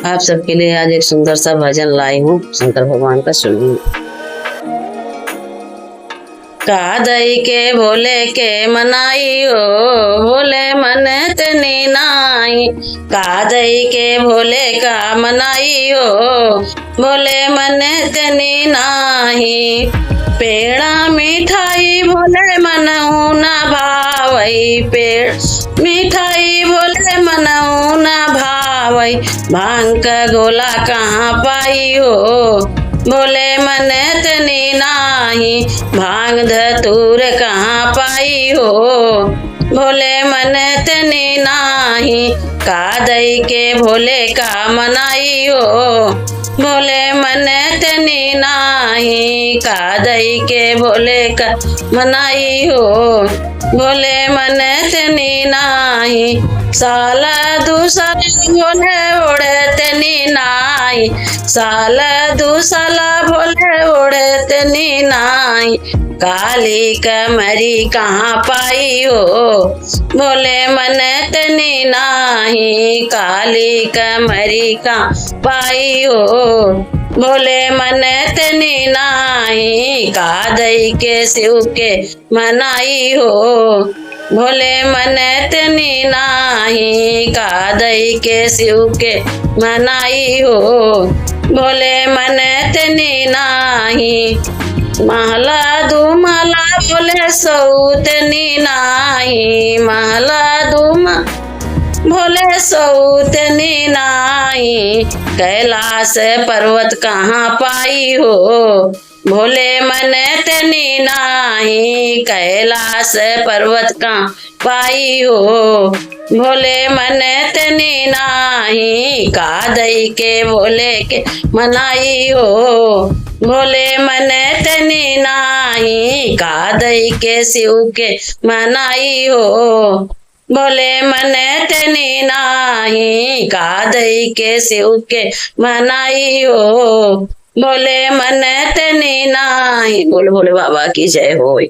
आप सबके लिए आज एक सुंदर सा भजन लाई हूँ, शंकर भगवान का सुनिए। कादई के भोले के मनाई हो, भोले मन तनी नाई। कादई के भोले का मनाई हो, भोले मन तनी नाही। पेड़ा मिठाई भोले मनऊ न भावई, पेड़ मिठाई भोले मनऊ न भावई। भांग का गोला कहाँ पाई हो, भोले मन तनी नाही। भांग धतूर कहाँ पाई हो, भोले मन तनी नाही। कादई के भोले का मनाई हो, भोले मन तनी नाही। कादई के भोले का मनाई हो, भोले मन तनी नाही। साला दूसरा भोले ओढ़े तनी नाई, साला दूसरा भोले ओढ़े तनी नाई। काली कमरी कहाँ पाई हो, भोले मन तनी नाही। काली कमरी कहाँ पाई हो, भोले मन तनी नाही। कादई के शिव के मनाई हो, भोले मन तनी नाही। कादई के शिव के मनाई हो, भोले मन तनी नाही। महला दुमला भोले सौतनी नाही, महला दुमा भोले सौतनी नाही। कैलाश पर्वत कहाँ पाई हो, भोले मन तनी नाही। कैलाश पर्वत कहाँ पाई हो, भोले मन तनी नाही। कादई के भोले के मनाई हो, भोले मन तनी नाही। कादई के शिव के मनाई हो, भोले मन तनी नाही। कादई के शिव के मनाई हो, भोले मन तनी नाही। बोल भोले बाबा की जय हो।